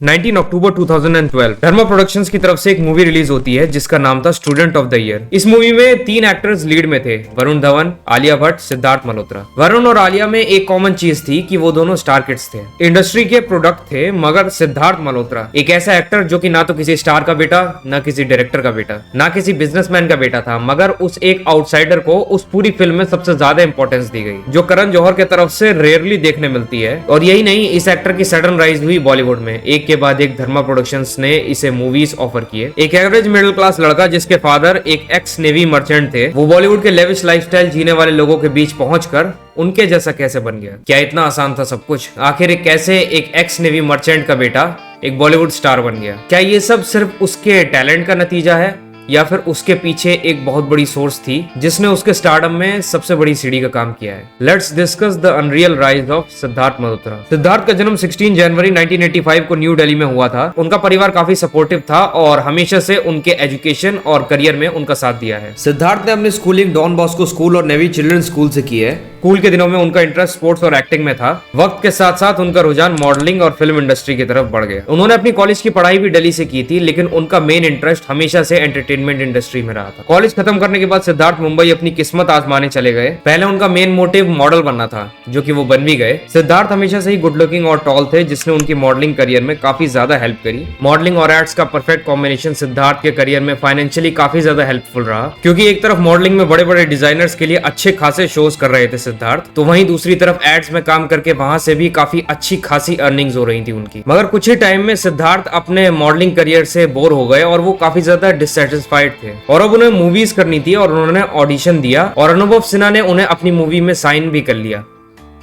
19 अक्टूबर 2012 धर्मा productions की तरफ से एक मूवी रिलीज होती है जिसका नाम था स्टूडेंट ऑफ द ईयर। इस मूवी में 3 एक्टर्स लीड में थे, वरुण धवन, आलिया भट्ट, सिद्धार्थ मल्होत्रा। वरुण और आलिया में एक कॉमन चीज थी कि वो दोनों स्टार किड्स थे, इंडस्ट्री के प्रोडक्ट थे। मगर सिद्धार्थ मल्होत्रा एक ऐसा एक्टर जो कि ना तो किसी स्टार का बेटा, ना किसी डायरेक्टर का बेटा, ना किसी बिजनेसमैन का बेटा था, मगर उस एक आउटसाइडर को उस पूरी फिल्म में सबसे ज्यादा इंपॉर्टेंस दी गई, जो करण जौहर के तरफ से रेयरली देखने मिलती है। और यही नहीं, इस एक्टर की सडन राइज हुई बॉलीवुड में। एक के बाद एक धर्मा प्रोडक्शंस ने इसे मूवीज ऑफर किए। एक एवरेज मिडिल क्लास लड़का जिसके फादर एक एक्स नेवी मर्चेंट थे, वो बॉलीवुड के लेविश लाइफस्टाइल जीने वाले लोगों के बीच पहुंचकर उनके जैसा कैसे बन गया? क्या इतना आसान था सब कुछ? आखिर कैसे एक एक्स नेवी मर्चेंट का बेटा एक बॉलीवुड स्टार बन गया? क्या ये सब सिर्फ उसके टैलेंट का नतीजा है या फिर उसके पीछे एक बहुत बड़ी सोर्स थी जिसने उसके स्टारडम में सबसे बड़ी सीढ़ी का काम किया है? Let's discuss the unreal rise of Siddharth Malhotra. Siddharth का जन्म 16 जनवरी 1985 को न्यू दिल्ली में हुआ था। उनका परिवार काफी सपोर्टिव था और हमेशा से उनके एजुकेशन और करियर में उनका साथ दिया है। सिद्धार्थ ने अपनी स्कूलिंग डॉन बॉस्को स्कूल और नेवी चिल्ड्रन स्कूल से की है। स्कूल के दिनों में उनका इंटरेस्ट स्पोर्ट्स और एक्टिंग में था। वक्त के साथ साथ उनका रुझान मॉडलिंग और फिल्म इंडस्ट्री की तरफ बढ़ गया। उन्होंने अपनी कॉलेज की पढ़ाई भी दिल्ली से की थी, लेकिन उनका मेन इंटरेस्ट हमेशा से एंटरटेनमेंट इंडस्ट्री में रहा था। कॉलेज खत्म करने के बाद सिद्धार्थ मुंबई अपनी किस्मत आजमाने चले गए। पहले उनका मेन मोटिव मॉडल बनना था, जो कि वो बन भी गए। सिद्धार्थ हमेशा से ही गुड लुकिंग और टॉल थे, जिसने उनकी मॉडलिंग करियर में काफी ज्यादा हेल्प करी। मॉडलिंग और एड्स का परफेक्ट कॉम्बिनेशन सिद्धार्थ के करियर में फाइनेंशियली काफी ज्यादा हेल्पफुल रहा, क्योंकि एक तरफ मॉडलिंग में बड़े बड़े डिजाइनर्स के लिए अच्छे खासे शोज कर रहे थे सिद्धार्थ, तो वहीं दूसरी तरफ एड्स में काम करके वहां से भी काफी अच्छी खासी अर्निंग्स हो रही थी उनकी। मगर कुछ ही टाइम में सिद्धार्थ अपने मॉडलिंग करियर से बोर हो गए और वो काफी ज्यादा डिससेटिस्फाइड थे और अब उन्हें मूवीज करनी थी और उन्होंने ऑडिशन दिया और अनुभव सिन्हा ने उन्हें अपनी मूवी में साइन भी कर लिया,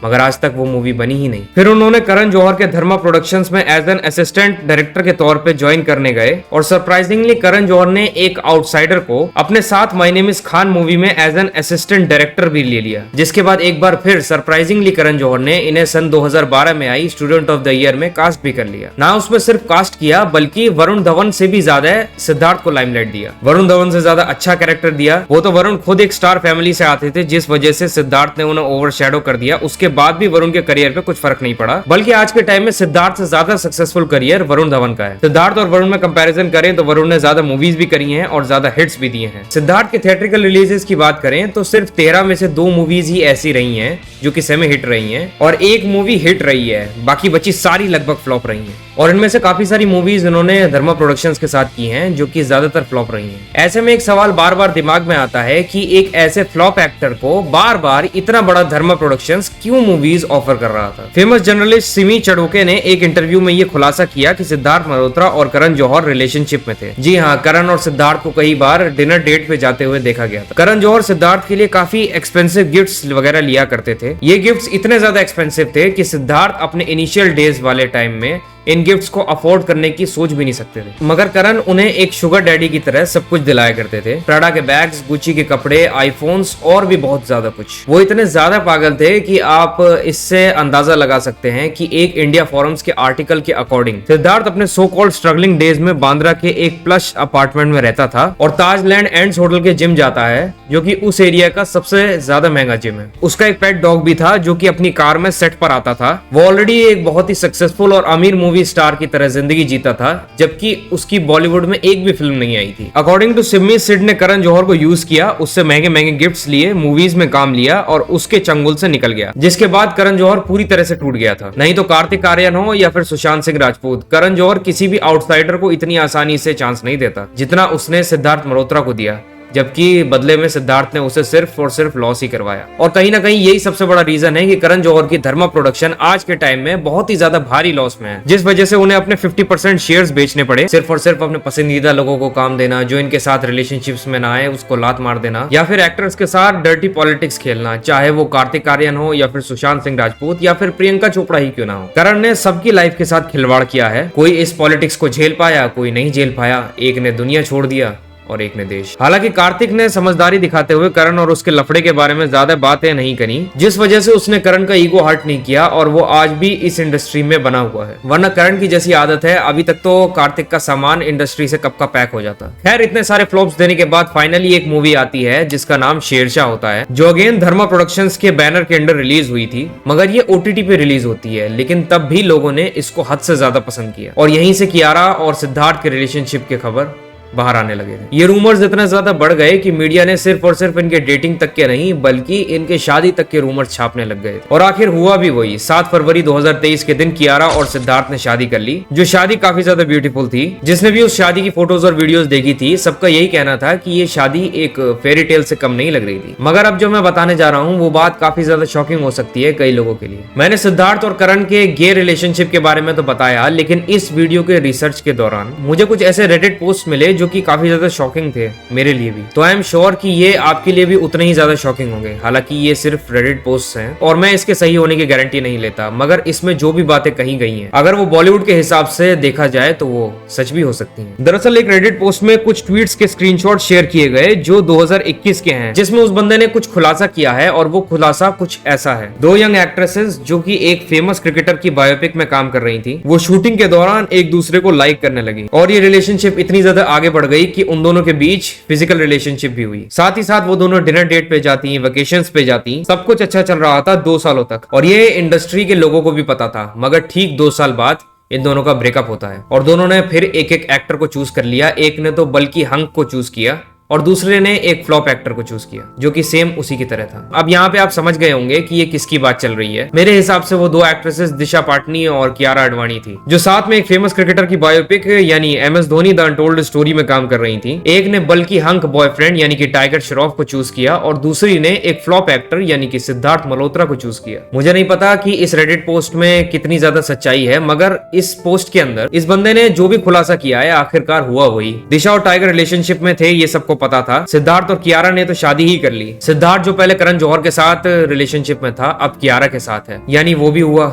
मगर आज तक वो मूवी बनी ही नहीं। फिर उन्होंने करण जौहर के धर्मा प्रोडक्शंस में एज एन असिस्टेंट डायरेक्टर के तौर पे ज्वाइन करने गए और सरप्राइजिंगली करण जौहर ने एक आउटसाइडर को अपने साथ my name is Khan movie में एज एन असिस्टेंट डायरेक्टर भी ले लिया, जिसके बाद एक बार फिर सरप्राइजिंगली करण जौहर ने इन्हें सन 2012 में I student of the year में कास्ट भी कर लिया। ना उसमें सिर्फ कास्ट किया, बल्कि वरुण धवन से भी ज्यादा सिद्धार्थ को लाइमलाइट दिया। वरुण धवन से ज्यादा अच्छा कैरेक्टर दिया। वो तो वरुण खुद एक स्टार फैमिली से आते थे, जिस वजह से सिद्धार्थ ने उन्हें ओवरशैडो कर दिया। उसके बाद भी वरुण के करियर पे कुछ फर्क नहीं पड़ा, बल्कि आज के टाइम में सिद्धार्थ से ज्यादा सक्सेसफुल करियर वरुण धवन का है। सिद्धार्थ और वरुण में कंपैरिजन करें तो वरुण ने ज्यादा मूवीज भी करी हैं और ज्यादा हिट्स भी दिए हैं। सिद्धार्थ के थिएट्रिकल रिलीजेस की बात करें तो सिर्फ 13 में से 2 मूवीज ही ऐसी रही हैं जो कि सेमी हिट रही हैं और एक मूवी हिट रही है, बाकी बची सारी लगभग फ्लॉप रही हैं। और इनमें से काफी सारी मूवीज उन्होंने धर्मा प्रोडक्शंस के साथ की हैं जो कि ज्यादातर फ्लॉप रही हैं। ऐसे में एक सवाल बार बार दिमाग में आता है कि एक ऐसे फ्लॉप एक्टर को बार बार इतना बड़ा धर्मा प्रोडक्शंस क्यों मूवीज ऑफर कर रहा था? फेमस जर्नलिस्ट सिमी चड़ोके ने एक इंटरव्यू में ये खुलासा किया कि सिद्धार्थ मल्होत्रा और करण जौहर रिलेशनशिप में थे। जी हाँ, करण और सिद्धार्थ को कई बार डिनर डेट पे जाते हुए देखा गया था। करण जौहर सिद्धार्थ के लिए काफी एक्सपेंसिव गिफ्ट्स वगैरह लिया करते थे। ये गिफ्ट्स इतने ज्यादा एक्सपेंसिव थे कि सिद्धार्थ अपने इनिशियल डेज वाले टाइम में इन गिफ्ट्स को अफोर्ड करने की सोच भी नहीं सकते थे, मगर करण उन्हें एक शुगर डैडी की तरह सब कुछ दिलाया करते थे। प्राडा के बैग्स, गुची के कपड़े, आईफोन्स और भी बहुत ज्यादा कुछ। वो इतने ज्यादा पागल थे कि आप इससे अंदाजा लगा सकते हैं कि एक इंडिया फोरम्स के आर्टिकल के अकॉर्डिंग सिद्धार्थ अपने सो कॉल्ड स्ट्रगलिंग डेज में बांद्रा के एक प्लस अपार्टमेंट में रहता था और ताजलैंड एंड्स होटल के जिम जाता है, जो कि उस एरिया का सबसे ज्यादा महंगा जिम है। उसका एक पेट डॉग भी था जो कि अपनी कार में सेट पर आता था। वो ऑलरेडी एक बहुत ही सक्सेसफुल और अमीर मूवी स्टार की तरह जिंदगी जीता था, जबकि उसकी बॉलीवुड में एक भी फिल्म नहीं आई थी। अकॉर्डिंग टू सिमी, सिड ने करण जौहर को यूज किया, उससे महंगे महंगे गिफ्ट्स लिए, मूवीज में काम लिया और उसके चंगुल से निकल गया, जिसके बाद करण जौहर पूरी तरह से टूट गया था। नहीं तो कार्तिक आर्यन हो या फिर सुशांत सिंह राजपूत, करण जौहर किसी भी आउटसाइडर को इतनी आसानी से चांस नहीं देता जितना उसने सिद्धार्थ मल्होत्रा को दिया, जबकि बदले में सिद्धार्थ ने उसे सिर्फ और सिर्फ लॉस ही करवाया। और कहीं ना कहीं यही सबसे बड़ा रीजन है कि करण जौहर की धर्मा प्रोडक्शन आज के टाइम में बहुत ही ज्यादा भारी लॉस में है, जिस वजह से उन्हें अपने 50% शेयर्स बेचने पड़े, सिर्फ और सिर्फ अपने पसंदीदा लोगों को काम देना, जो इनके साथ रिलेशनशिप्स में ना आए उसको लात मार देना, या फिर एक्टर्स के साथ डर्टी पॉलिटिक्स खेलना, चाहे वो कार्तिक आर्यन हो या फिर सुशांत सिंह राजपूत या फिर प्रियंका चोपड़ा ही क्यों ना हो। करण ने सबकी लाइफ के साथ खिलवाड़ किया है। कोई इस पॉलिटिक्स को झेल पाया, कोई नहीं झेल पाया। एक ने दुनिया छोड़ दिया और एक ने देश। हालांकि कार्तिक ने समझदारी दिखाते हुए करण और उसके लफड़े के बारे में ज्यादा बातें नहीं करी, जिस वजह से उसने करण का ईगो हर्ट नहीं किया और वो आज भी इस इंडस्ट्री में बना हुआ है। वरना करण की जैसी आदत है, अभी तक तो कार्तिक का सामान इंडस्ट्री से कब का पैक हो जाता। खैर, इतने सारे फ्लॉप्स देने के बाद फाइनली एक मूवी आती है जिसका नाम शेरशाह होता है, जो अगेन धर्मा प्रोडक्शंस के बैनर के अंडर रिलीज हुई थी, मगर ये OTT पे रिलीज होती है। लेकिन तब भी लोगों ने इसको हद से ज्यादा पसंद किया और यहीं से कियारा और सिद्धार्थ के रिलेशनशिप की खबर बाहर आने लगे थे। ये रूमर्स इतने ज्यादा बढ़ गए कि मीडिया ने सिर्फ और सिर्फ इनके डेटिंग तक के नहीं बल्कि इनके शादी तक के रूमर्स छापने लग गए। और आखिर हुआ भी वही। 7 फरवरी 2023 के दिन कियारा और सिद्धार्थ ने शादी कर ली, जो शादी काफी ज्यादा ब्यूटीफुल थी। जिसने भी उस शादी की फोटोज और वीडियोस देखी थी, सबका यही कहना था कि ये शादी एक फेरी टेल से कम नहीं लग रही थी। मगर अब जो मैं बताने जा रहा हूँ वो बात काफी ज्यादा शॉकिंग हो सकती है कई लोगों के लिए। मैंने सिद्धार्थ और करण के गे रिलेशनशिप के बारे में तो बताया, लेकिन इस वीडियो के रिसर्च के दौरान मुझे कुछ ऐसे रेडिट पोस्ट मिले जो कि काफी ज्यादा शॉकिंग थे मेरे लिए भी। तो आई एम श्योर कि ये आपके लिए भी उतने ही ज्यादा शॉकिंग होंगे। हालांकि ये सिर्फ रेडिट पोस्ट हैं और मैं इसके सही होने की गारंटी नहीं लेता, मगर इसमें जो भी बातें कही गई हैं, अगर वो बॉलीवुड के हिसाब से देखा जाए तो वो सच भी हो सकती हैं। दरअसल एक रेडिट पोस्ट में कुछ ट्वीट्स के स्क्रीनशॉट शेयर किए गए जो 2021 के हैं, जिसमें उस बंदे ने कुछ खुलासा किया है और वो खुलासा कुछ ऐसा है। 2 यंग एक्ट्रेसेस जो कि एक फेमस क्रिकेटर की बायोपिक में काम कर रही थी, वो शूटिंग के दौरान एक दूसरे को लाइक करने लगी और ये रिलेशनशिप इतनी ज्यादा आगे बढ़ गई कि उन दोनों के बीच फिजिकल रिलेशनशिप भी हुई। साथ ही साथ वो दोनों डिनर डेट पे जाती, वेकेशंस पे जाती। सब कुछ अच्छा चल रहा था 2 सालों तक और ये इंडस्ट्री के लोगों को भी पता था। मगर ठीक 2 साल बाद इन दोनों का ब्रेकअप होता है और दोनों ने फिर एक एक एक्टर को चूज कर लिया। एक ने तो बल्कि हंक को चूज किया और दूसरे ने एक फ्लॉप एक्टर को चूज किया जो कि सेम उसी की तरह था। अब यहाँ पे आप समझ गए होंगे कि ये किसकी बात चल रही है। मेरे हिसाब से वो 2 एक्ट्रेसेस दिशा पाटनी और कियारा आडवाणी थी, जो साथ में एक फेमस क्रिकेटर की बायोपिक यानी MS Dhoni the untold story में काम कर रही थी। एक ने बल्कि हंक बॉयफ्रेंड यानी कि टाइगर श्रॉफ को चूज किया और दूसरी ने एक फ्लॉप एक्टर यानी कि सिद्धार्थ मल्होत्रा को चूज किया। मुझे नहीं पता कि इस रेडिट पोस्ट में कितनी ज्यादा सच्चाई है, मगर इस पोस्ट के अंदर इस बंदे ने जो भी खुलासा किया है आखिरकार हुआ वही। दिशा और टाइगर रिलेशनशिप में थे, ये सबको पता था। सिद्धार्थ और कियारा ने तो शादी ही कर ली। सिद्धार्थ जो पहले करण जौहर के साथ रिलेशनशिप में था, अब कियारा के साथ है, यानी वो भी हुआ।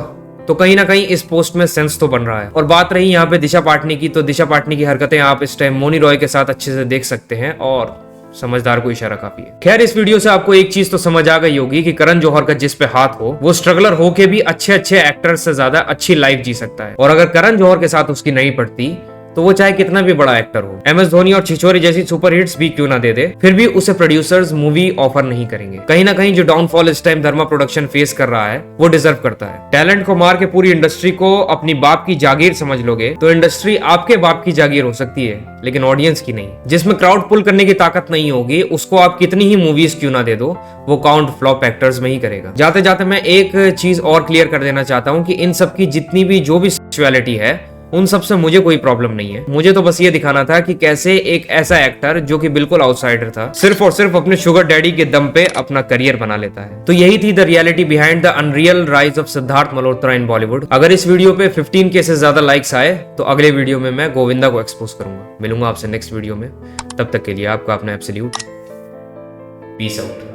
तो कहीं ना कहीं इस पोस्ट में सेंस तो बन रहा है। और बात रही यहाँ पे दिशा पाटनी की, तो दिशा पाटनी की हरकतें आप इस टाइम मौनी रॉय के साथ अच्छे से देख सकते हैं और समझदार को इशारा काफी है। खैर, इस वीडियो से आपको एक चीज तो समझ आ गई होगी कि करण जौहर का जिस पे हाथ हो वो स्ट्रगलर होके भी अच्छे अच्छे एक्टर से ज्यादा अच्छी लाइफ जी सकता है। और अगर करण जौहर के साथ उसकी नहीं पड़ती तो वो चाहे कितना भी बड़ा एक्टर हो, MS धोनी और छिछोरे जैसी सुपर हिट्स भी क्यों ना दे दे, फिर भी उसे प्रोड्यूसर्स मूवी ऑफर नहीं करेंगे। कहीं ना कहीं जो डाउनफॉल इस टाइम धर्मा प्रोडक्शन फेस कर रहा है वो डिजर्व करता है। टैलेंट को मार के पूरी इंडस्ट्री को अपनी बाप की जागीर समझ लोगे तो इंडस्ट्री आपके बाप की जागीर हो सकती है, लेकिन ऑडियंस की नहीं। जिसमें क्राउड पुल करने की ताकत नहीं होगी उसको आप कितनी ही मूवीज क्यों ना दे दो, वो काउंट फ्लॉप एक्टर्स में ही करेगा। जाते जाते मैं एक चीज और क्लियर कर देना चाहता हूँ कि इन सब की जितनी भी जो भी सेक्सुअलिटी है उन सब से मुझे कोई प्रॉब्लम नहीं है। मुझे तो बस ये दिखाना था कि कैसे एक ऐसा एक्टर जो कि बिल्कुल आउटसाइडर था, सिर्फ और सिर्फ अपने शुगर डैडी के दम पे अपना करियर बना लेता है। तो यही थी the reality behind the unreal rise of Siddharth Malhotra in Bollywood. अगर इस वीडियो पे 15K से ज्यादा लाइक्स आए तो अगले वीडियो में मैं गोविंदा को एक्सपोज करूंगा। मिलूंगा आपसे नेक्स्ट वीडियो में, तब तक के लिए आपका अपना एब्सोल्यूट पीस आउट।